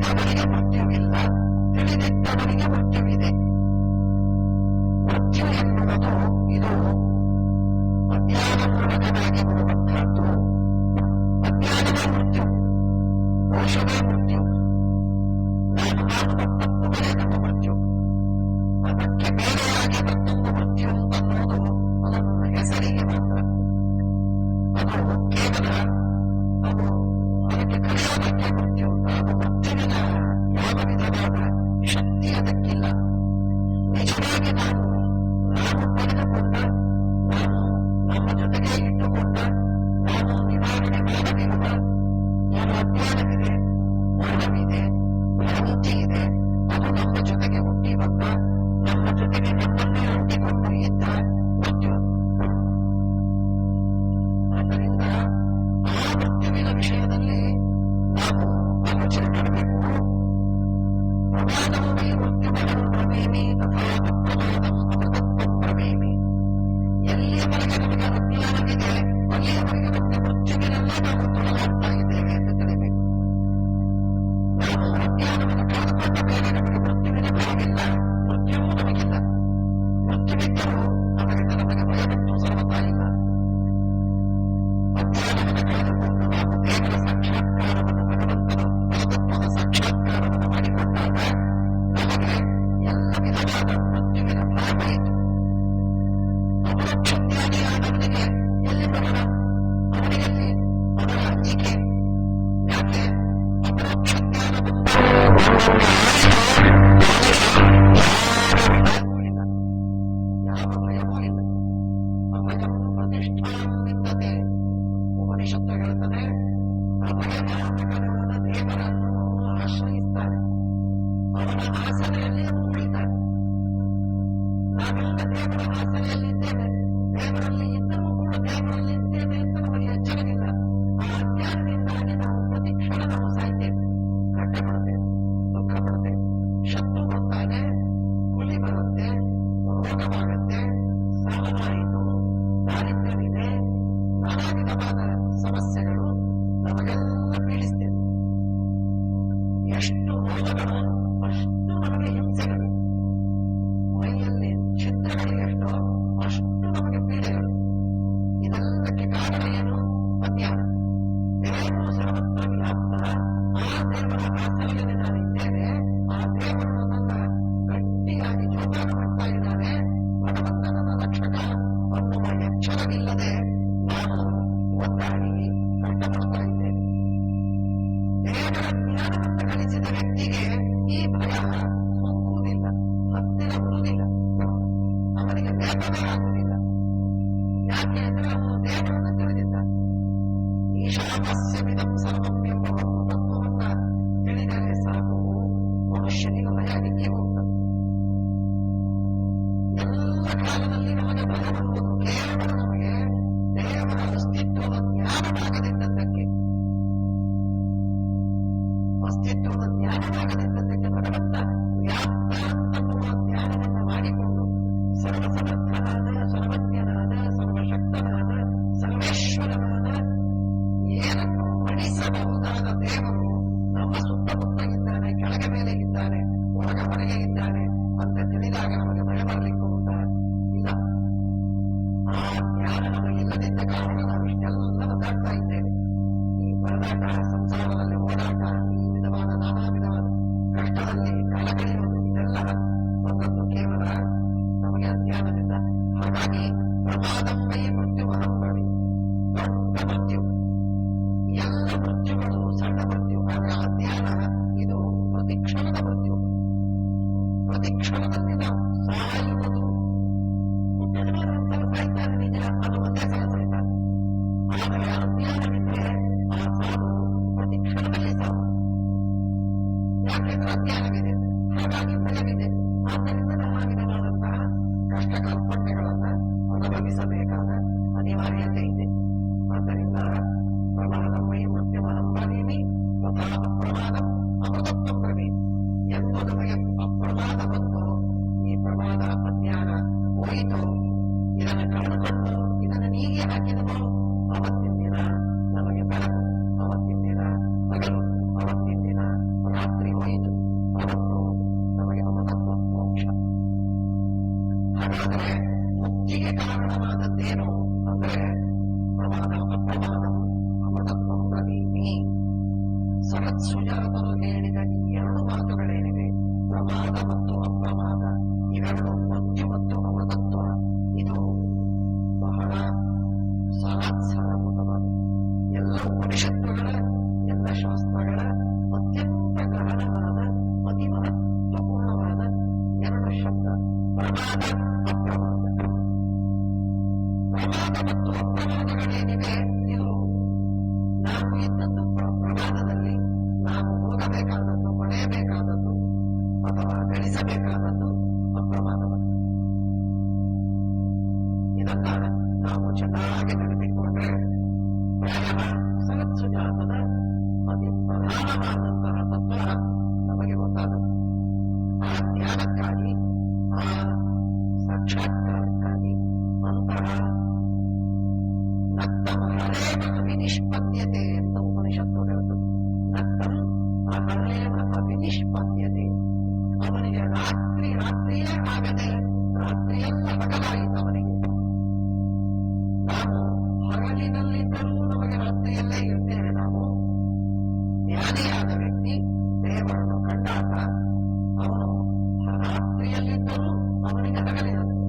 ತಿಳಿದಿದ್ದವರಿಗೆ ಮೃತ್ಯುವಿಲ್ಲ, ತಿಳಿದಿದ್ದವರಿಗೆ ಮೃತ್ಯುವಿದೆ. ಮೃತ್ಯು ಎನ್ನುವುದು ಇದು ಅಜ್ಞಾನ ಮೂಲಕವಾಗಿ ಬರುವಂತಹದ್ದು. ಅಜ್ಞಾನವೇ ಮೃತ್ಯು, ದೋಷವೇ ಮೃತ್ಯು, ನಾನು ತಪ್ಪುಗಳೇ ನಮ್ಮ ಮೃತ್ಯು. ಅದಕ್ಕೆ ಬೇರೆಯಾಗಿ ಮತ್ತೊಂದು ಮೃತ್ಯು ಅನ್ನೋದು ಅದನ್ನು ಹೆಸರಿಗೆ ಮಾತ್ರ. ಅದು ಕೇವಲ ಅದು ಅದಕ್ಕೆ ಕರೆಯೋದಕ್ಕೆ ಮೃತ್ಯು. ಅದು ಮೃತ್ಯುವಿನ ಯಾವ ವಿಧವಾದ ಶಕ್ತಿ ಅದಕ್ಕಿಲ್ಲ. ನಿಜವಾಗಿ ನಾವು ಪಡೆದುಕೊಂಡ, ನಾವು ನಮ್ಮ ಜೊತೆಗೆ ಇಟ್ಟುಕೊಂಡ, ನಾವು ನಿವಾರಣೆ ಮಾಡದಿರುವ ಯಾವ ಅಜ್ಞಾನವಿದೆ, ಮರಣವಿದೆ, ಭ್ರಾಂತಿ ಇದೆ, ಅದು ನಮ್ಮ ಜೊತೆಗೆ ಹುಟ್ಟಿ ಬಂದ, ನಮ್ಮ ಜೊತೆಗೆ ನಮ್ಮನ್ನೇ ಅಂಟಿಕೊಂಡು ಇದ್ದ ಮೃತ್ಯು. ಆದ್ದರಿಂದ ಆ ಮೃತ್ಯುವಿನ ವಿಷಯದಲ್ಲಿ ನಾವು ಆಲೋಚನೆ ಮಾಡಬೇಕು. ಪ್ರಮಾದಂ ವೈ ಮೃತ್ಯುಮಹಂ ಬ್ರವೀಮಿ ತಥಾ ತತ್ಪ್ರಮಾದಂ ಅಮೃತತ್ವಂ ಬ್ರವೀಮಿ. ಎಲ್ಲಿಯವರೆಗೆ ನಮಗೆ ಅಜ್ಞಾನವಿದೆ ಅಲ್ಲಿಯವರೆಗೆ ನಮಗೆ ಮೃತ್ಯುವಿನೆಲ್ಲ ನಾವು ತೊಡಲಾಗ್ತಾ ಇದ್ದೇವೆ ಎಂದು ತಿಳಿಬೇಕು. ನಾವು ಅಜ್ಞಾನವನ್ನು ಕಳೆದುಕೊಂಡ ಮೇಲೆ ನಮಗೆ ಮೃತ್ಯುವಿನ ಭಯವಿಲ್ಲ, ಮೃತ್ಯುವೂ ನಮಗಿಲ್ಲ. ಮೃತ್ಯುವಿದ್ದರೂ ಅದರಿಂದ ನಮಗೆ ಭಯವಂತೂ ಸರ್ವತಾ ಇಲ್ಲ. ಅಜ್ಞಾನವನ್ನು ಕಳೆದುಕೊಂಡು ನಾವು ದೇವರ ಸಾಕ್ಷಾತ್ಕಾರವನ್ನು, ಭಗವಂತನ ಪರತತ್ವದ ಸಾಕ್ಷಾತ್ಕಾರವನ್ನು ಮಾಡಿಕೊಂಡಾಗ ನಮಗೆ ಎಲ್ಲ ವಿಧವಾದ ಮೃತ್ಯುವಿನ ಭಯ ಹೋಯಿತು. ಅಪರೋಕ್ಷಜ್ಞಾನಿಯಾದವನಿಗೆ ಎಲ್ಲಿ ಬರೋಣ? ಅವನಿಗೆಲ್ಲಿ ಅವನ ಅಂಜಿಕೆ? ಯಾಕೆ? ಅಪರೋಕ್ಷಜ್ಞಾನ ಯಾವ ಭಯವೂ ಇಲ್ಲ. ಅಭಯಂ ಪ್ರತಿಷ್ಠಾಂ ವಿದ್ಯತೆ. ಉಪನಿಷತ್ತು ಹೇಳುತ್ತದೆ, ಅಭಯದಾಯಕನಾದ ದೇವರನ್ನು ಅವನು ಆಶ್ರಯಿಸ್ತಾನೆ, ಅವನ ಆಸರೆಯಲ್ಲಿ ಅವನು ಉಳಿತಾನೆ. ನಾವೆಲ್ಲ ದೇವರ ಆಸರೆಯಲ್ಲಿದ್ದೇವೆ, ದೇವರಲ್ಲಿ ಇದ್ದರೂ ಕೂಡ ದೇವರಲ್ಲಿ ಇದ್ದೇವೆ ಅಂತ ನಮಗೆ ಎಚ್ಚರವಿಲ್ಲ. ಆ ಅಜ್ಞಾನದಿಂದಾಗಿ ನಾವು ಪ್ರತಿ ಕ್ಷಣ ನಾವು ಸಾಯ್ತೇವೆ, ಕಟ್ಟ ಪಡ್ತೇವೆ, ದುಃಖ ಪಡ್ತೇವೆ. ಶತ್ರು ಬರ್ತಾನೆ, ಹುಲಿ ಬರುತ್ತೆ, ರೋಗವಾಗುತ್ತೆ, ಸಾವನಾಯಿತು, ದಾರಿದ್ರ್ಯವಿದೆ, ನಾನಾ ವಿಧವಾದ ಸಮಸ್ಯೆಗಳು ನಮಗೆಲ್ಲ ಪೀಡಿಸ್ತೇವೆ. ಎಷ್ಟು ರೋಗಗಳು ಅಷ್ಟು ನಮಗೆ ಹಿಂಸೆಗಳು, ಮೈಯಲ್ಲಿ ಛಿದ್ರಗಳು ಎಷ್ಟೋ ಅಷ್ಟು ನಮಗೆ ಪೀಡೆಗಳು. ಇದೆಲ್ಲಕ್ಕೆ ಕಾರಣ ಏನು? ಅಜ್ಞಾನ. ದೇವರು ಸರ್ವತ್ರ ವ್ಯಾಪ್ತ, ಆ ದೇವರ ಆಸರೆಯಲ್ಲಿ ನಾನಿದ್ದೇನೆ, ಆ ದೇವರು ನನ್ನನ್ನ ಗಟ್ಟಿಯಾಗಿ ಜೋಪಾನ ಮಾಡ್ತಾ ಇದ್ದಾನೆ, ಭಗವಂತ ನನ್ನ ರಕ್ಷಕ ಅನ್ನುವ ಎಚ್ಚರವಿಲ್ಲದೆ ನಾವು ಒದ್ದಾಡಿ ಕಷ್ಟಪಡ್ತಾ ಇದ್ದೇವೆ. ದೇವರ ಜ್ಞಾನವನ್ನು ಗಳಿಸಿದ ವ್ಯಕ್ತಿಗೆ ಈ ಭಯ ಹೋಗುವುದಿಲ್ಲ, ಹತ್ತಿರ ಬರುವುದಿಲ್ಲ, ಅವನಿಗೆ ಬೇಗವೇ ಆಗುವುದಿಲ್ಲ. ಯಾಕೆ ಅಂದ್ರೆ ಅವನು ದೇವರನ್ನು ತಿಳಿದಿದ್ದಾನೆ. ಈಶಾವಾಸ್ಯವಿದಂ ಸರ್ವಂ ಎಂಬ ಒಂದು ತತ್ವವನ್ನ ತಿಳಿದರೆ ಸಾಕು, ಮನುಷ್ಯನಿಗೆ ಭಯ ನಿಕ್ಕೆ ಹೋಗ್ತದೆ. ಎಲ್ಲ ಕಾಲದಲ್ಲಿ ನಮಗೆ ಭಯ ಬರುವುದು ಕೇವಲ ನಮಗೆ ದೇವರ ಅಸ್ತಿತ್ವದ ಜ್ಞಾನವಾಗದಿದ್ದಕ್ಕೆ, ಅಸ್ತಿತ್ವದ ಜ್ಞಾನವಾಗದಿದ್ದಕ್ಕೆ ಭಗವಂತ ವ್ಯಾಪ್ತ ಅನ್ನುವ ಜ್ಞಾನವನ್ನು ಮಾಡಿಕೊಂಡು ಸರ್ವಸಮರ್ಥನಾದ, ಸರ್ವಜ್ಞನಾದ, ಸರ್ವಶಕ್ತನಾದ, ಸರ್ವೇಶ್ವರನಾದ, ಏನನ್ನು ಮಣಿಸಬಹುದಾದ ದೇವರು ನಮ್ಮ ಸುತ್ತಮುತ್ತ ಇದ್ದಾನೆ, ಕೆಳಗೆ ಮೇಲೆ ಇದ್ದಾನೆ, ಒಳಗ ಹೊರಗೆ ಇದ್ದಾನೆ ಅಂತ ತಿಳಿದಾಗ ನಮಗೆ ಭಯ ಬರಲಿಕ್ಕೆ ಹೋಗುತ್ತಾ ಇಲ್ಲ. ಆ ಜ್ಞಾನ ನಮಗಿಲ್ಲದಿದ್ದ ಕಾರಣ ನಾವು ಇಷ್ಟೆಲ್ಲ ಒದ್ದಾಡ್ತಾ ಇದ್ದೇವೆ. ಈ ಪರದಾಟ, ಸಂಸಾರದಲ್ಲಿ ಓಡಾಟ, ಈ ವಿಧವಾದ ನಾನಾ ವಿಧವಾದ ಕಷ್ಟದಲ್ಲಿ ಕಾಲ ಕಳೆಯುವುದು, ಇದೆಲ್ಲ ಒಂದೊಂದು ಕೇವಲ ನಮಗೆ ಅಜ್ಞಾನದಿಂದ. ಹಾಗಾಗಿ ಪ್ರಮಾದಂ ವೈ ಮೃತ್ಯುಮಹಂ ಬ್ರವೀಮಿ. ದೊಡ್ಡ ಮೃತ್ಯು, ಎಲ್ಲ ಮೃತ್ಯುಗಳು ಸಣ್ಣ ಮೃತ್ಯು, ಆದ್ರೆ ಅಜ್ಞಾನ ಇದು ಪ್ರತಿಕ್ಷಣದ ಮೃತ್ಯು. ಪ್ರತಿಕ್ಷಣದಲ್ಲಿ ನಾವು ಸಾಯುವುದು, ಹುಟ್ಟಿದ ಮೇಲೆ ಒಂದ್ಸಲ ಸಾಯ್ತಾನೆ ನಿಜ, ಅದು ಒಂದೇ ಸಲ ಸಾಯ್ತಾನೆ. ಆದರೆ ಅಜ್ಞಾನವಿದ್ರೆ ಆ ಸಾವು ಪ್ರತಿಕ್ಷಣದಲ್ಲಿ ಸಾವು. ಯಾಕೆಂದ್ರೆ ಅಜ್ಞಾನವಿದೆ, ಹಾಗಾಗಿ ಭಯವಿದೆ. ಆದ್ದರಿಂದ ನಾನಾ ವಿಧವಾದಂತಹ ಕಷ್ಟ ಕಲ್ಪನೆಗಳನ್ನ ಅನುಭವಿಸಬೇಕಾದ ಅನಿವಾರ್ಯತೆ ಇದೆ. ಆದ್ದರಿಂದ ಪ್ರಮಾದಂ ವೈ ಮೃತ್ಯುಮಹಂ ಬ್ರವೀಮಿ ತಥಾ ಅಪ್ರಮಾದಂ ಅಮೃತತ್ವಂ ಬ್ರವೀಮಿ. ಎಂದು ನಮಗೆ ಅಪ್ರಮಾದ ಬಂತು, ಈ ಪ್ರಮಾದ ಅಜ್ಞಾನ ಹೋಯಿತು, ಇದನ್ನು ಕಳೆದುಕೊಂಡು ಇದನ್ನು ನೀಗೆ ಹಾಕಿದನು, ಅವತ್ತಿನ ದಿನ ನಮಗೆ ಬೆಳಕು, ಅವತ್ತಿನ ದಿನ ಹಗಲು, ಅವತ್ತಿನ ದಿನ ರಾತ್ರಿ ಸಹತ್ಸುಜಾತರು ಹೇಳಿದ ಈ ಎರಡು ಮಾತುಗಳೇನಿವೆ, ಪ್ರಮಾದ ಮತ್ತು ಅಪ್ರಮಾದ, ಇವೆರಡು ಮೃತ್ಯು ಮತ್ತು ಅಮೃತತ್ವ, ಇದು ಬಹಳ ಸಾರಾತ್ಸಾರಭೂತವಾದ ಎಲ್ಲ ಉಪನಿಷತ್ತುಗಳ ಎಲ್ಲ ಶಾಸ್ತ್ರಗಳ ಅತ್ಯಂತ ಗಹನವಾದ ಅತಿ ಮಹತ್ವಪೂರ್ಣವಾದ ಎರಡು ಶಬ್ದ ಪ್ರಮಾದ ಅಪ್ರಮಾದ. ಪ್ರಮಾದ ಮತ್ತು ಅಪ್ರಮಾದಗಳೇನಿವೆ, ಇದು ನಾವು ಇದ್ದದ್ದು ಪ್ರಮಾದದಲ್ಲಿ ನಾವು ಹೋಗಬೇಕಾದದ್ದು, ಪಡೆಯಬೇಕಾದದ್ದು ಅಥವಾ ಗಳಿಸಬೇಕಾದದ್ದು ಅಪ್ರಮಾದವನ್ನು. ಇದನ್ನ ನಾವು ಚೆನ್ನಾಗಿ ನೆನಪಿಟ್ಟುಕೊಂಡ್ರೆ ಪ್ರಾಯ ಸಹತ್ಸುಜಾತದ ಅತಿ ಪ್ರಧಾನವಾದಂತಹ ತತ್ವ ನಮಗೆ ಗೊತ್ತಾಗುತ್ತೆ. ಆ ಜ್ಞಾನಕ್ಕಾಗಿ, ಆ ಸಾಕ್ಷಾತ್ಕಾರಕ್ಕಾಗಿ ಅಂತಹ ನಕ್ತಂ ಹರೇವ ಅವಿನಿಷ್ಪದ್ಯತೆ ಅಂತ ಉಪನಿಷತ್ತು ಹೇಳುತ್ತದೆ. ನಕ್ತಂ ಹರೇವ ಅವಿನಿಷ್ಪದ್ಯತೆ, ಅವನಿಗೆ ರಾತ್ರಿಯೇ ಆಗದೆ ರಾತ್ರಿಯೆಲ್ಲ ಹಗಲಾಯಿತು ಅವನಿಗೆ. ನಾವು ಹಗಲಿನಲ್ಲಿದ್ದರೂ ನಮಗೆ ರಾತ್ರಿಯಲ್ಲೇ ಇರ್ತೇವೆ. ನಾವು ಜ್ಞಾನಿಯಾದ ವ್ಯಕ್ತಿ ದೇವರನ್ನು ಕಂಡಾಗ ಅವನು ರಾತ್ರಿಯಲ್ಲಿದ್ದರೂ ಅವನಿಗೆ ಹಗಲಿನಲ್ಲಿ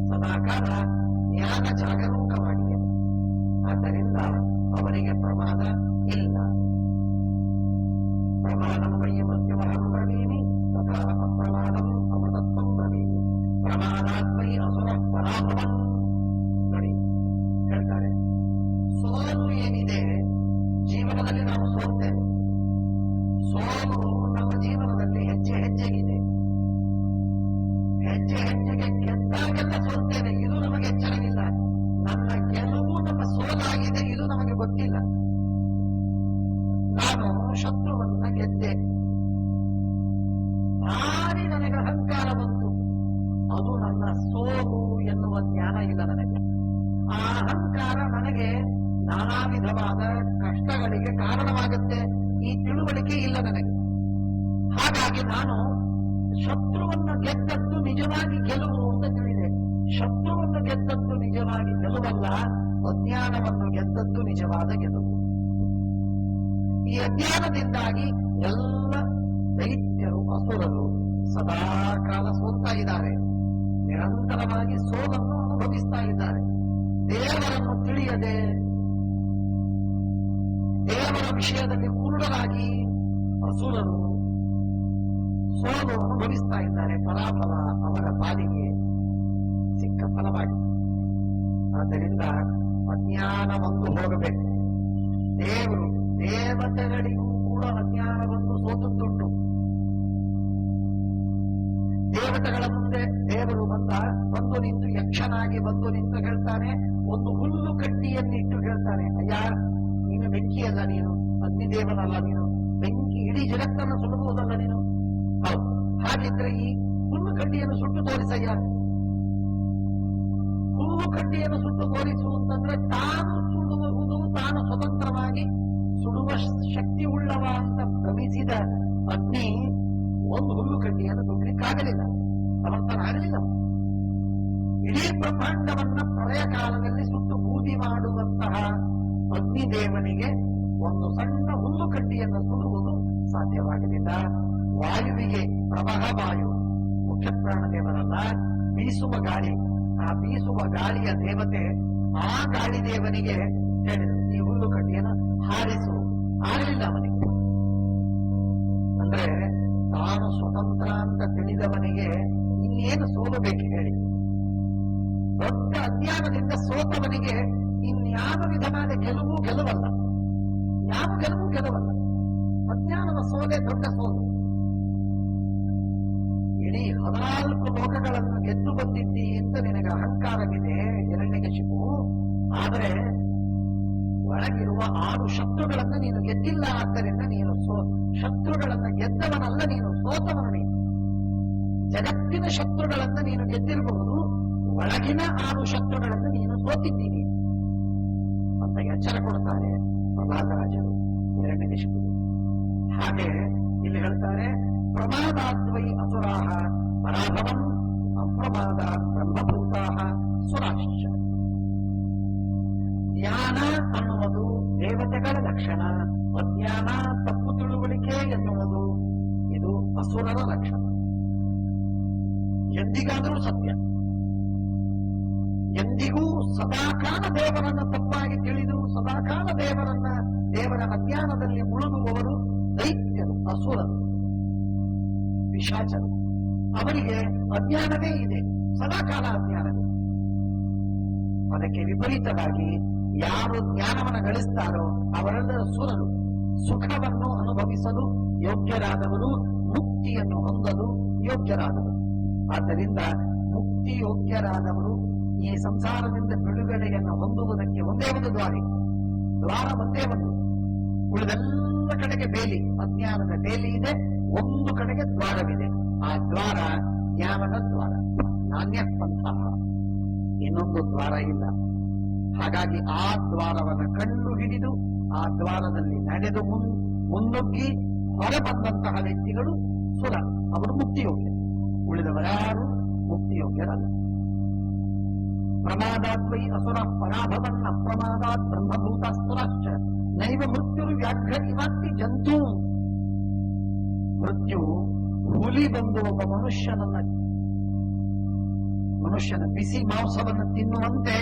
ಸದಾಕಾಲ ಜ್ಞಾನ ಜಾಗರೂಕವಾಗಿದೆ. ಆದ್ದರಿಂದ ಅವನಿಗೆ ಪ್ರಮಾದ ಇಲ್ಲ. ಪ್ರಮಾದಂ ವೈ ಮೃತ್ಯುಮಹಂ ಬ್ರವೀಮಿ ತಥಾ ಅಪ್ರಮಾದಂ ಅಮೃತತ್ವಂ ಬ್ರವೀಮಿ ಪ್ರಮಾದಾದ್ವೈ ಅಸುರ ಪರಾಭವಂ. ನೋಡಿ ಹೇಳ್ತಾರೆ, ಸೋಲು ಏನಿದೆ ಜೀವನದಲ್ಲಿ ನಾವು ಸೋಲ್ತೇವೆ. ಸೋಲು ನಮ್ಮ ಜೀವನದಲ್ಲಿ ಹೆಜ್ಜೆ ಹೆಜ್ಜೆಗಿದೆ. ಹೆಜ್ಜೆ ಹೆಜ್ಜೆಗೆ ಗೆದ್ದಾಗೆಲ್ಲ ಸೋಲ್ತೇವೆ, ಇದು ನಮಗೆ ಎಚ್ಚರವಿಲ್ಲ. ನನ್ನ ಗೆಲುವು ನಮ್ಮ ಸೋಲಾಗಿದೆ, ಇದು ನಮಗೆ ಗೊತ್ತಿಲ್ಲ. ನಾನು ಶತ್ರುವನ್ನ ಗೆದ್ದೆ, ಭಾರಿ ನನಗೆ ಅಹಂಕಾರ ಬಂತು, ಅದು ನನ್ನ ಸೋಲು ಎನ್ನುವ ಜ್ಞಾನ ಇಲ್ಲ ನನಗೆ. ಆ ಅಹಂಕಾರ ನನಗೆ ನಾನಾ ವಿಧವಾದ ಕಷ್ಟಗಳಿಗೆ ಕಾರಣವಾಗುತ್ತೆ, ಈ ತಿಳುವಳಿಕೆ ಇಲ್ಲ ನನಗೆ. ಹಾಗಾಗಿ ನಾನು ಶತ್ರುವನ್ನು ಗೆದ್ದದ್ದು ನಿಜವಾಗಿ ಗೆಲುವು ಅಂತ ತಿಳಿದೆ. ಶತ್ರುವನ್ನು ಗೆದ್ದದ್ದು ನಿಜವಾಗಿ ಗೆಲುವಲ್ಲ, ಅಜ್ಞಾನವನ್ನು ಗೆದ್ದದ್ದು ನಿಜವಾದ ಗೆಲುವು. ಈ ಅಜ್ಞಾನದಿಂದಾಗಿ ಎಲ್ಲ ದೈತ್ಯರು, ಅಸುರರು ಸದಾ ಕಾಲ ಸೋಲ್ತಾ ಇದ್ದಾರೆ, ನಿರಂತರವಾಗಿ ಸೋಲನ್ನು ಅನುಭವಿಸ್ತಾ ಇದ್ದಾರೆ. ದೇವರನ್ನು ತಿಳಿಯದೆ, ದೇವರ ವಿಷಯದಲ್ಲಿ ಕುರುಡರಾಗಿ ಅಸುರರು ಸೋಲು ಅನುಭವಿಸ್ತಾ ಇದ್ದಾರೆ. ಫಲಾಫಲ ಅವರ ಪಾಲಿಗೆ ಸಿಕ್ಕ ಫಲವಾಗಿ. ಆದ್ದರಿಂದ ಅಜ್ಞಾನವನ್ನು ಹೋಗಬೇಕು. ದೇವತೆಗಳಿಗೂ ಕೂಡ ಅಜ್ಞಾನವನ್ನು ಸೋತುಂಟು. ದೇವತೆಗಳ ಮುಂದೆ ದೇವರು ಬಂದು ನಿಂತು, ಯಕ್ಷನಾಗಿ ಬಂದು ನಿಂತು ಹೇಳ್ತಾನೆ, ಒಂದು ಹುಲ್ಲು ಕಡ್ಡಿಯನ್ನಿಟ್ಟು ಹೇಳ್ತಾನೆ, ಅಯ್ಯ ನೀನು ಬೆಂಕಿಯಲ್ಲ, ನೀನು ಅಗ್ನಿದೇವನಲ್ಲ, ನೀನು ಬೆಂಕಿ ಇಡೀ ಜಗತ್ತನ್ನು ಸುಡಬಹುದಲ್ಲ ನೀನು. ಹೌದು, ಹಾಗಿದ್ರೆ ಈ ಹುಲ್ಲು ಕಡ್ಡಿಯನ್ನು ಸುಟ್ಟು ತೋರಿಸಯ್ಯ. ಹುಲ್ಲು ಕಡ್ಡಿಯನ್ನು ಸುಟ್ಟು ತೋರಿಸು ಅಂತಂದ್ರೆ ತಾನು ಸುಡುವುದು, ತಾನು ಸ್ವತಂತ್ರವಾಗಿ ಸುಡುವ ಶಕ್ತಿ ಉಳ್ಳವ ಅಂತ ಭ್ರಮಿಸಿದ ಅಗ್ನಿ ಒಂದು ಹುಲ್ಲು ಕಡ್ಡಿಯನ್ನು ಸುಡಲಿಕ್ಕಾಗಲಿಲ್ಲ, ಸಮರ್ಥನಾಗಲಿಲ್ಲ. ಇಡೀ ಬ್ರಹ್ಮಾಂಡವನ್ನ ಪ್ರಳಯ ಕಾಲದಲ್ಲಿ ಸುಟ್ಟು ಬೂದಿ ಮಾಡುವಂತಹ ಅಗ್ನಿದೇವನಿಗೆ ಒಂದು ಸಣ್ಣ ಹುಲ್ಲು ಕಡ್ಡಿಯನ್ನು ಸುಡುವುದು ಸಾಧ್ಯವಾಗಲಿಲ್ಲ. ವಾಯುವಿಗೆ, ಪ್ರವಾಹ ವಾಯು ಮುಖ್ಯ ಪ್ರಾಣ ದೇವರಲ್ಲ, ಬೀಸುವ ಗಾಳಿ, ಆ ಬೀಸುವ ಗಾಳಿಯ ದೇವತೆ, ಆ ಗಾಳಿ ದೇವನಿಗೆ ಹೇಳಿದರು, ಈ ಹುಲ್ಲು ಕಡ್ಡಿಯನ್ನು ಹಾರಿಸು. ಆಗಲಿಲ್ಲ ಅವನಿಗೆ. ಅಂದ್ರೆ ತಾನು ಸ್ವತಂತ್ರ ಅಂತ ತಿಳಿದವನಿಗೆ ಇನ್ನೇನು ಸೋಲಬೇಕು ಹೇಳಿ? ದೊಡ್ಡ ಅಜ್ಞಾನದಿಂದ ಸೋತವನಿಗೆ ಇನ್ಯಾವ ವಿಧವಾದ ಗೆಲುವಲ್ಲ, ಯಾವ ಗೆಲುವಲ್ಲ. ಅಜ್ಞಾನದ ಸೋಲೆ ದೊಡ್ಡ ಸೋಲು. ಇಡೀ 14 ಲೋಕಗಳನ್ನು ಗೆದ್ದು ಬಂದಿದ್ದಿ ಅಂತ ನಿನಗೆ ಅಹಂಕಾರವಿದೆ ಹಿರಣ್ಯಕಶಿಪು. ಆದರೆ ಒಳಗಿರುವ 6 ಶತ್ರುಗಳನ್ನ ನೀನು ಗೆದ್ದಿಲ್ಲ. ಆದ್ದರಿಂದ ನೀನು ಶತ್ರುಗಳನ್ನ ಗೆದ್ದವನಲ್ಲ, ನೀನು ಸೋತವನು. ನೀನು ಜಗತ್ತಿನ ಶತ್ರುಗಳನ್ನ ನೀನು ಗೆದ್ದಿರಬಹುದು, ಒಳಗಿನ 6 ಶತ್ರುಗಳನ್ನ ನೀನು ಸೋತಿದ್ದೀನಿ ಅಂತ ಎಚ್ಚರ ಕೊಡ್ತಾರೆ ಪ್ರಹ್ಲಾದರಾಜರು ಹಿರಣ್ಯಕಶಿಪು. ಹಾಗೆ ಇಲ್ಲಿ ಹೇಳ್ತಾರೆ, ಪ್ರಮಾದಾದ್ವೈ ಅಸುರಾಹ ಪರಾಭವಂ ಅಪ್ರಮಾದ ಬ್ರಹ್ಮಭೂತಾಹ ಸುರಾಶ್ಚ. ಜ್ಞಾನ ಅನ್ನುವುದು ದೇವತೆಗಳ ಲಕ್ಷಣ, ಅಜ್ಞಾನ ತಪ್ಪು ಅಸುರರ ಲಕ್ಷಣ. ಎಂದಿಗಾದರೂ ಸತ್ಯ, ಎಂದಿಗೂ ಸದಾಕಾಲ ದೇವರನ್ನ ತಪ್ಪಾಗಿ ತಿಳಿದು ಸದಾಕಾಲ ದೇವರ ಅಜ್ಞಾನದಲ್ಲಿ ಮುಳುಗುವವರು ದೈತ್ಯರು, ಅಸುರರು, ಪಿಶಾಚರು. ಅವರಿಗೆ ಅಜ್ಞಾನವೇ ಇದೆ, ಸದಾಕಾಲ ಅಜ್ಞಾನವೇ. ಅದಕ್ಕೆ ವಿಪರೀತವಾಗಿ ಯಾರು ಜ್ಞಾನವನ್ನು ಗಳಿಸ್ತಾರೋ ಅವರೆಲ್ಲರ ಸುರರು. ಸುಖವನ್ನು ಅನುಭವಿಸಲು ಯೋಗ್ಯರಾದವರು, ಮುಕ್ತಿಯನ್ನು ಹೊಂದಲು ಯೋಗ್ಯರಾದವರು. ಆದ್ದರಿಂದ ಮುಕ್ತಿ ಯೋಗ್ಯರಾದವರು ಈ ಸಂಸಾರದಿಂದ ಬಿಡುಗಡೆಯನ್ನು ಹೊಂದುವುದಕ್ಕೆ ಒಂದೇ ಒಂದು ದ್ವಾರ ಒಂದೇ ಒಂದು. ಉಳಿದೆಲ್ಲ ಕಡೆಗೆ ಬೇಲಿ, ಅಜ್ಞಾನದ ಬೇಲಿ ಇದೆ, ಒಂದು ಕಡೆಗೆ ದ್ವಾರವಿದೆ. ಆ ದ್ವಾರ ಜ್ಞಾನದ ದ್ವಾರ, ನಾಣ್ಯಪಂತಹ. ಇನ್ನೊಂದು ದ್ವಾರ ಇಲ್ಲ. ಹಾಗಾಗಿ ಆ ದ್ವಾರವನ್ನು ಕಂಡು ಹಿಡಿದು ಆ ದ್ವಾರದಲ್ಲಿ ನಡೆದು ಮುನ್ನುಗ್ಗಿ ಹೊರಬಂದಂತಹ ವ್ಯಕ್ತಿಗಳು ಸುರ, ಅವರು ಮುಕ್ತಿಯೋಗ್ಯ. ಉಳಿದವರಾರು ಮುಕ್ತಿಯೋಗ್ಯರಲ್ಲ. ಪ್ರಮಾದಾದ್ವೈ ಅಸುರ ಪರಾಭವನ್ನ ಪ್ರಮಾದಾತ್ ಬ್ರಹ್ಮಭೂತಾಸ್ತುರಾಶ್ಚ ನೈವ ಮೃತ್ಯುರು ವ್ಯಾಘ್ರ ಇವಾತ್ತಿ ಜಂತು. ಮೃತ್ಯು ಹುಲಿ ಬಂದು ಒಬ್ಬ ಮನುಷ್ಯನ ಬಿಸಿ ಮಾಂಸವನ್ನು ತಿನ್ನುವಂತೆ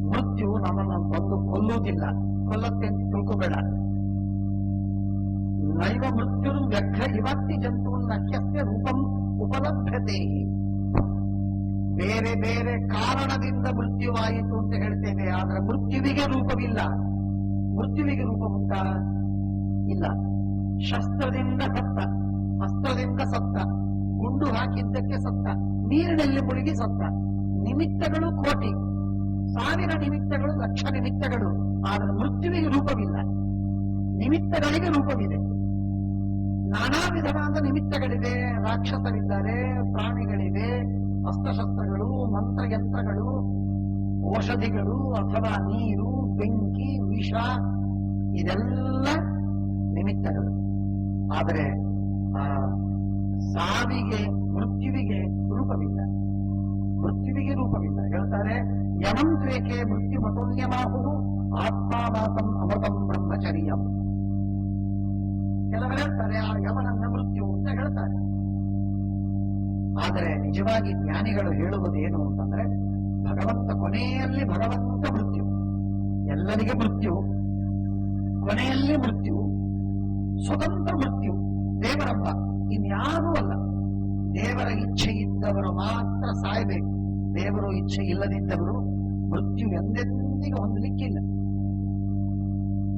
ಮೃತ್ಯು ನಮ್ಮನ್ನು ಬಂದು ಕೊಲ್ಲುವುದಿಲ್ಲ. ಕೊಲ್ಲತ್ತೆ ಅಂತ ತಿಳ್ಕೋಬೇಡ. ನೈವ ಮೃತ್ಯುರು ವ್ಯಘ್ರ ಇವಾತ್ತಿ ಜಂತು ನಶ್ಯಸ್ಯ ರೂಪಂ ಉಪಲಭ್ಯತೆ. ಬೇರೆ ಬೇರೆ ಕಾರಣದಿಂದ ಮೃತ್ಯುವಾಯಿತು ಅಂತ ಹೇಳ್ತೇವೆ, ಆದ್ರೆ ಮೃತ್ಯುವಿಗೆ ರೂಪವಿಲ್ಲ. ಮೃತ್ಯುವಿಗೆ ರೂಪ ಉಂಟಾ? ಇಲ್ಲ. ಶಸ್ತ್ರದಿಂದ ಸತ್ತ, ಅಸ್ತ್ರದಿಂದ ಸತ್ತ, ಗುಂಡು ಹಾಕಿದ್ದಕ್ಕೆ ಸತ್ತ, ನೀರಿನಲ್ಲಿ ಮುಳುಗಿ ಸತ್ತ. ನಿಮಿತ್ತಗಳು ಕೋಟಿ, ಸಾವಿರ ನಿಮಿತ್ತಗಳು, ಲಕ್ಷ ನಿಮಿತ್ತಗಳು, ಆದ್ರೆ ಮೃತ್ಯುವಿಗೆ ರೂಪವಿಲ್ಲ. ನಿಮಿತ್ತಗಳಿಗೆ ರೂಪವಿದೆ. ನಾನಾ ವಿಧವಾದ ನಿಮಿತ್ತಗಳಿವೆ. ರಾಕ್ಷಸರಿದ್ದಾರೆ, ಪ್ರಾಣಿಗಳಿವೆ, ಅಸ್ತ್ರಶಸ್ತ್ರಗಳು, ಮಂತ್ರಯಂತ್ರಗಳು, ಔಷಧಿಗಳು, ಅಥವಾ ನೀರು, ಬೆಂಕಿ, ವಿಷ, ಇದೆಲ್ಲ ನಿಮಿತ್ತಗಳು. ಆದರೆ ಸಾವಿಗೆ, ಮೃತ್ಯುವಿಗೆ ರೂಪವಿಲ್ಲ. ಮೃತ್ಯುವಿಗೆ ರೂಪವಿಲ್ಲ. ಹೇಳ್ತಾರೆ, ಯಮಂ ದ್ವೇಕೆ ಮೃತ್ಯು ಮತುಲ್ಯಮಾಹು ಆತ್ಮಾವಾತಂ ಅಮೃತಂ ಬ್ರಹ್ಮಚರ್ಯಂ. ಕೆಲವರು ಹೇಳ್ತಾರೆ ಆ ಯಮನನ್ನ ಮೃತ್ಯು ಅಂತ ಹೇಳ್ತಾರೆ. ಆದರೆ ನಿಜವಾಗಿ ಜ್ಞಾನಿಗಳು ಹೇಳುವುದೇನು ಅಂತಂದ್ರೆ, ಕೊನೆಯಲ್ಲಿ ಭಗವಂತ ಮೃತ್ಯು, ಎಲ್ಲರಿಗೆ ಮೃತ್ಯು, ಕೊನೆಯಲ್ಲಿ ಮೃತ್ಯು, ಸ್ವತಂತ್ರ ಮೃತ್ಯು, ದೇವರಬ್ಬ, ಇನ್ಯಾರೂ ಅಲ್ಲ. ದೇವರ ಇಚ್ಛೆ ಇದ್ದವರು ಮಾತ್ರ ಸಾಯಬೇಕು. ದೇವರು ಇಚ್ಛೆ ಇಲ್ಲದಿದ್ದವರು ಮೃತ್ಯು ಎಂದೆಂದಿಗೂ ಹೊಂದಲಿಕ್ಕಿಲ್ಲ.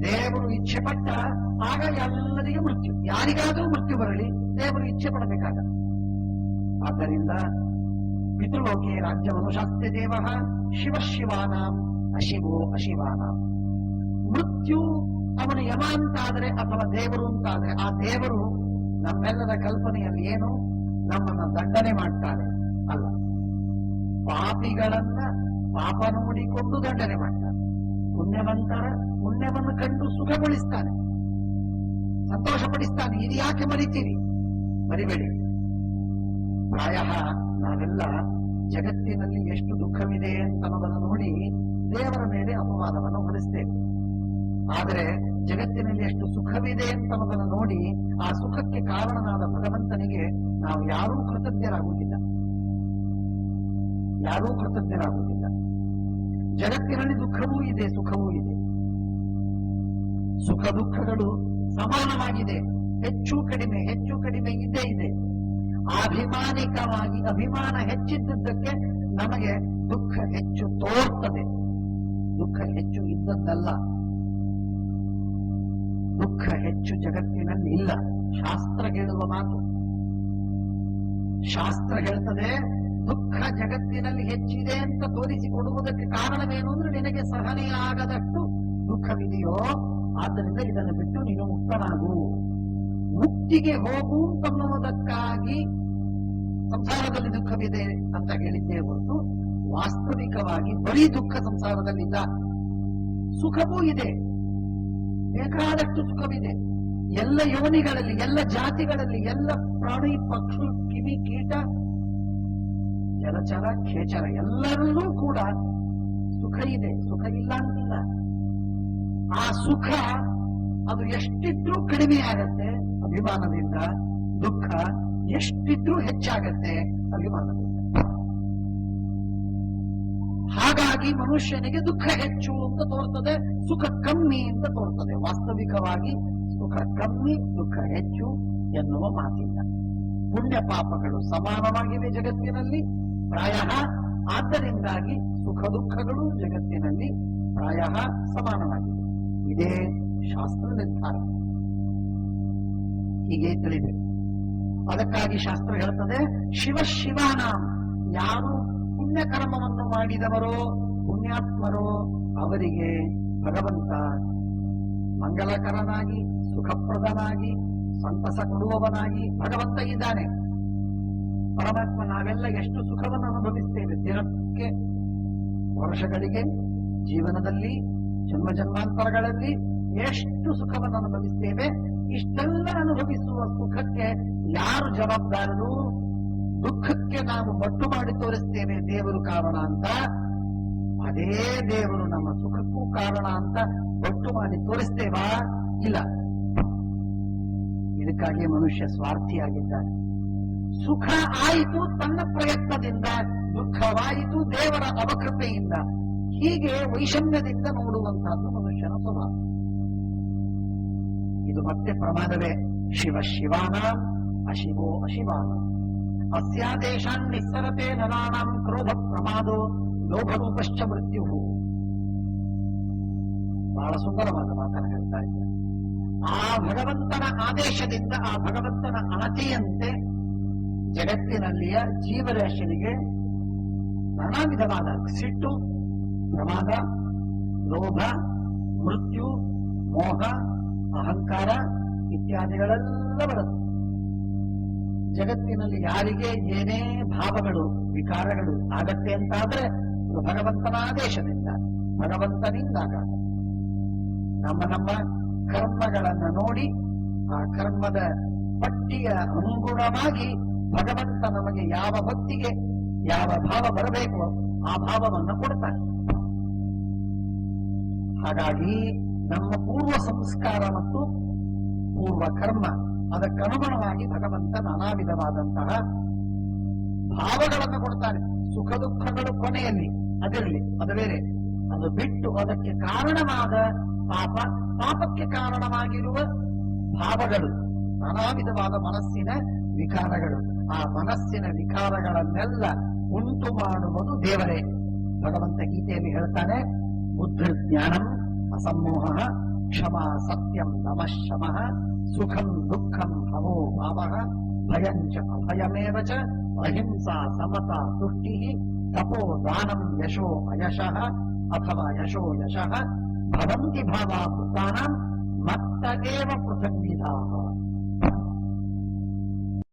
ದೇವರು ಇಚ್ಛೆ ಪಟ್ಟ ಆಗ ಎಲ್ಲರಿಗೆ ಮೃತ್ಯು. ಯಾರಿಗಾದರೂ ಮೃತ್ಯು ಬರಲಿ, ದೇವರು ಇಚ್ಛೆ ಪಡಬೇಕಾದ. ಆದ್ದರಿಂದ ಪಿತೃಲೋಕೆ ರಾಜ್ಯವನುಶಾಸ್ತ್ಯ ದೇವ ಶಿವ ಶಿವಾನಾಂ ಅಶಿವೋ ಅಶಿವಾನಾಂ. ಮೃತ್ಯು ಅವನ ಯಮ ಅಂತಾದರೆ ಅಥವಾ ದೇವರು ಅಂತಾದರೆ, ಆ ದೇವರು ನಮ್ಮೆಲ್ಲರ ಕಲ್ಪನೆಯಲ್ಲಿ ಏನು, ನಮ್ಮನ್ನ ದಂಡನೆ ಮಾಡ್ತಾನೆ ಅಲ್ಲ, ಪಾಪಿಗಳನ್ನ ಪಾಪ ನೋಡಿಕೊಂಡು ದಂಡನೆ ಮಾಡ್ತಾನೆ. ಪುಣ್ಯವಂತರ ಪುಣ್ಯವನ್ನು ಕಂಡು ಸುಖಗೊಳಿಸ್ತಾನೆ, ಸಂತೋಷಪಡಿಸ್ತಾನೆ. ಇದು ಯಾಕೆ ಮರಿತೀವಿ? ಮರಿಬೇಡಿ. ಪ್ರಾಯ ನಾವೆಲ್ಲ ಜಗತ್ತಿನಲ್ಲಿ ಎಷ್ಟು ದುಃಖವಿದೆ ಅಂತ ಅನ್ನೋದನ್ನು ನೋಡಿ ದೇವರ ಮೇಲೆ ಅಪವಾದವನ್ನು ಹೊರಿಸ್ತೇವೆ. ಆದರೆ ಜಗತ್ತಿನಲ್ಲಿ ಎಷ್ಟು ಸುಖವಿದೆ ಅಂತ ಅನ್ನೋದನ್ನು ನೋಡಿ ಆ ಸುಖಕ್ಕೆ ಕಾರಣನಾದ ಭಗವಂತನಿಗೆ ನಾವು ಯಾರೂ ಕೃತಜ್ಞರಾಗುವುದಿಲ್ಲ. ಜಗತ್ತಿನಲ್ಲಿ ದುಃಖವೂ ಇದೆ, ಸುಖವೂ ಇದೆ. ಸುಖ ದುಃಖಗಳು ಸಮಾನವಾಗಿದೆ, ಹೆಚ್ಚು ಕಡಿಮೆ ಇದ್ದೇ ಇದೆ. ಅಭಿಮಾನಿಕವಾಗಿ ಅಭಿಮಾನ ಹೆಚ್ಚಿದ್ದಕ್ಕೆ ನಮಗೆ ದುಃಖ ಹೆಚ್ಚು ತೋರ್ತದೆ. ದುಃಖ ಹೆಚ್ಚು ಇದ್ದದ್ದಲ್ಲ. ದುಃಖ ಹೆಚ್ಚು ಜಗತ್ತಿನಲ್ಲಿ ಇಲ್ಲ. ಶಾಸ್ತ್ರ ಹೇಳುವ ಮಾತು. ಶಾಸ್ತ್ರ ಹೇಳ್ತದೆ, ದುಃಖ ಜಗತ್ತಿನಲ್ಲಿ ಹೆಚ್ಚಿದೆ ಅಂತ ತೋರಿಸಿಕೊಡುವುದಕ್ಕೆ ಕಾರಣವೇನು ಅಂದ್ರೆ, ನಿನಗೆ ಸಹನೆಯಾಗದಷ್ಟು ದುಃಖವಿದೆಯೋ, ಆದ್ದರಿಂದ ಇದನ್ನು ಬಿಟ್ಟು ನೀನು ಮುಕ್ತನಾಗು, ಮುಕ್ತಿಗೆ ಹೋಗು ಅನ್ನುವುದಕ್ಕಾಗಿ ಸಂಸಾರದಲ್ಲಿ ದುಃಖವಿದೆ ಅಂತ ಹೇಳಿದ್ದೇ ಹೊರತು ವಾಸ್ತವಿಕವಾಗಿ ಬರೀ ದುಃಖ ಸಂಸಾರದಲ್ಲಿಲ್ಲ. ಸುಖವೂ ಇದೆ, ಬೇಕಾದಷ್ಟು ಸುಖವಿದೆ. ಎಲ್ಲ ಯೋನಿಗಳಲ್ಲಿ, ಎಲ್ಲ ಜಾತಿಗಳಲ್ಲಿ, ಎಲ್ಲ ಪ್ರಾಣಿ ಪಕ್ಷಿ ಕಿವಿ ಕೀಟ ಜಲಚರ ಖೇಚರ ಎಲ್ಲರಲ್ಲೂ ಕೂಡ ಸುಖ ಇದೆ, ಸುಖ ಇಲ್ಲ ಅಂತಿಲ್ಲ. ಆ ಸುಖ ಅದು ಎಷ್ಟಿದ್ರೂ ಕಡಿಮೆ ಆಗತ್ತೆ ಅಭಿಮಾನದಿಂದ. ದುಃಖ ಎಷ್ಟಿದ್ರೂ ಹೆಚ್ಚಾಗತ್ತೆ ಅಭಿಮಾನದಿಂದ. ಹಾಗಾಗಿ ಮನುಷ್ಯನಿಗೆ ದುಃಖ ಹೆಚ್ಚು ಅಂತ ತೋರ್ತದೆ, ಸುಖ ಕಮ್ಮಿ ಅಂತ ತೋರ್ತದೆ. ವಾಸ್ತವಿಕವಾಗಿ ಸುಖ ಕಮ್ಮಿ, ದುಃಖ ಹೆಚ್ಚು ಎನ್ನುವ ಮಾತಿಲ್ಲ. ಪುಣ್ಯ ಪಾಪಗಳು ಸಮಾನವಾಗಿವೆ ಜಗತ್ತಿನಲ್ಲಿ ಪ್ರಾಯ. ಆದ್ದರಿಂದಾಗಿ ಸುಖ ದುಃಖಗಳು ಜಗತ್ತಿನಲ್ಲಿ ಪ್ರಾಯ ಸಮಾನವಾಗಿದೆ. ಇದೇ ಶಾಸ್ತ್ರ ನಿರ್ಧಾರ. ಹೀಗೆ ತಿಳಿಬೇಕು. ಅದಕ್ಕಾಗಿ ಶಾಸ್ತ್ರ ಹೇಳ್ತದೆ, ಶಿವ ಶಿವಾನಾಂ, ಯಾರು ಪುಣ್ಯಕರ್ಮವನ್ನು ಮಾಡಿದವರೋ ಪುಣ್ಯಾತ್ಮರೋ ಅವರಿಗೆ ಭಗವಂತ ಮಂಗಲಕರನಾಗಿ ಸುಖಪ್ರದನಾಗಿ ಸಂತಸ ಕೊಡುವವನಾಗಿ ಭಗವಂತ ಇದ್ದಾನೆ. ಪರಮಾತ್ಮ ನಾವೆಲ್ಲ ಎಷ್ಟು ಸುಖವನ್ನು ಅನುಭವಿಸ್ತೇವೆ, ದಿನಕ್ಕೆ, ವರ್ಷಗಳಿಗೆ, ಜೀವನದಲ್ಲಿ, ಜನ್ಮ ಜನ್ಮಾಂತರಗಳಲ್ಲಿ ಎಷ್ಟು ಸುಖವನ್ನು ಅನುಭವಿಸ್ತೇವೆ. ಇಷ್ಟೆಲ್ಲ ಅನುಭವಿಸುವ ಸುಖಕ್ಕೆ ಯಾರು ಜವಾಬ್ದಾರರು? ದುಃಖಕ್ಕೆ ನಾವು ಮಟ್ಟು ಮಾಡಿ ತೋರಿಸ್ತೇವೆ ದೇವರು ಕಾರಣ ಅಂತ. ಅದೇ ದೇವರು ನಮ್ಮ ಸುಖಕ್ಕೂ ಕಾರಣ ಅಂತ ಒಟ್ಟು ಮಾಡಿ ತೋರಿಸ್ತೇವಾ? ಇಲ್ಲ. ಇದಕ್ಕಾಗಿ ಮನುಷ್ಯ ಸ್ವಾರ್ಥಿಯಾಗಿದ್ದಾನೆ. ಸುಖ ಆಯಿತು ತನ್ನ ಪ್ರಯತ್ನದಿಂದ, ದುಃಖವಾಯಿತು ದೇವರ ಅವಕೃಪೆಯಿಂದ. ಹೀಗೆ ವೈಷಮ್ಯದಿಂದ ನೋಡುವಂತಹದ್ದು ಮನುಷ್ಯನ ಸ್ವಭಾವ. ಇದು ಮತ್ತೆ ಪ್ರಮಾದವೇ. ಶಿವ ಶಿವಾನ ಅಶಿವೋ ಅಶಿವಾನ ಅಸ್ಯಾದೇಶಾನ್ ನಿಸ್ಸರತೆ ನರಾಣಾಂ ಕ್ರೋಧ ಪ್ರಮಾದೋ ಲೋಭರೂಪಶ್ಚ ಮೃತ್ಯು. ಬಹಳ ಸುಂದರವಾದ ಮಾತನ್ನು ಹೇಳ್ತಾ ಇದ್ದಾರೆ. ಆ ಭಗವಂತನ ಆದೇಶದಿಂದ, ಆ ಭಗವಂತನ ಅಣತಿಯಂತೆ ಜಗತ್ತಿನಲ್ಲಿಯ ಜೀವರಾಶಿಗೆ ನಾನಾ ವಿಧವಾದ ಸಿಟ್ಟು, ಪ್ರಮಾದ, ಲೋಭ, ಮೃತ್ಯು, ಮೋಹ, ಅಹಂಕಾರ ಇತ್ಯಾದಿಗಳೆಲ್ಲ ಬರುತ್ತೆ. ಜಗತ್ತಿನಲ್ಲಿ ಯಾರಿಗೆ ಏನೇ ಭಾವಗಳು, ವಿಕಾರಗಳು ಆಗತ್ತೆ ಅಂತಾದ್ರೆ ಭಗವಂತನ ಆದೇಶದಿಂದ, ಭಗವಂತನಿಂದಾಗ. ನಮ್ಮ ಕರ್ಮಗಳನ್ನ ನೋಡಿ ಆ ಕರ್ಮದ ಪಟ್ಟಿಯ ಅನುಗುಣವಾಗಿ ಭಗವಂತ ನಮಗೆ ಯಾವ ಭಕ್ತಿಗೆ ಯಾವ ಭಾವ ಬರಬೇಕು ಆ ಭಾವವನ್ನು ಕೊಡ್ತಾನೆ. ಹಾಗಾಗಿ ನಮ್ಮ ಪೂರ್ವ ಸಂಸ್ಕಾರ ಮತ್ತು ಪೂರ್ವ ಕರ್ಮ ಅದಕ್ಕನುಗುಣವಾಗಿ ಭಗವಂತ ನಾನಾ ವಿಧವಾದಂತಹ ಭಾವಗಳನ್ನು ಕೊಡ್ತಾನೆ. ಸುಖ ದುಃಖಗಳು ಕೊನೆಯಲ್ಲಿ ಅದಿರಲಿ, ಅದು ಬೇರೆ. ಅದು ಬಿಟ್ಟು ಅದಕ್ಕೆ ಕಾರಣವಾದ ಪಾಪ, ಪಾಪಕ್ಕೆ ಕಾರಣವಾಗಿರುವ ಭಾವಗಳು, ನಾನಾ ವಿಧವಾದ ಮನಸ್ಸಿನ ವಿಕಾರಗಳು, ಆ ಮನಸ್ಸಿನ ವಿಕಾರಗಳನ್ನೆಲ್ಲ ಉಂಟು ಮಾಡುವುದು ದೇವರೇ. ಭಗವಂತ ಗೀತೆಯಲ್ಲಿ ಹೇಳ್ತಾನೆ, ಬುದ್ಧಿರ್ಜ್ಞಾನಂ ಅಸಮ್ಮೋಹ ಕ್ಷಮ ಸತ್ಯಂ ನಮಃ ಶಮಃ ಸುಖಂ ದುಃಖಂ ಹವೋ ಭಾವಃ ಭಯಂಚ ಅಭಯಮೇವ ಚ ಅಹಿಂಸಾ ಸಮತಾ ತುಷ್ಟಿ ತಪೋ ದಾನಂ ಯಶೋ ಅಯಶಃ ಅಥವಾ ಯಶೋ ಯಶಃ ಭವಂತಿ ಭಾವಾ ಭೂತಾನಾಂ ಮತ್ತ ಏವ ಪೃಥಗ್ವಿಧಾಃ.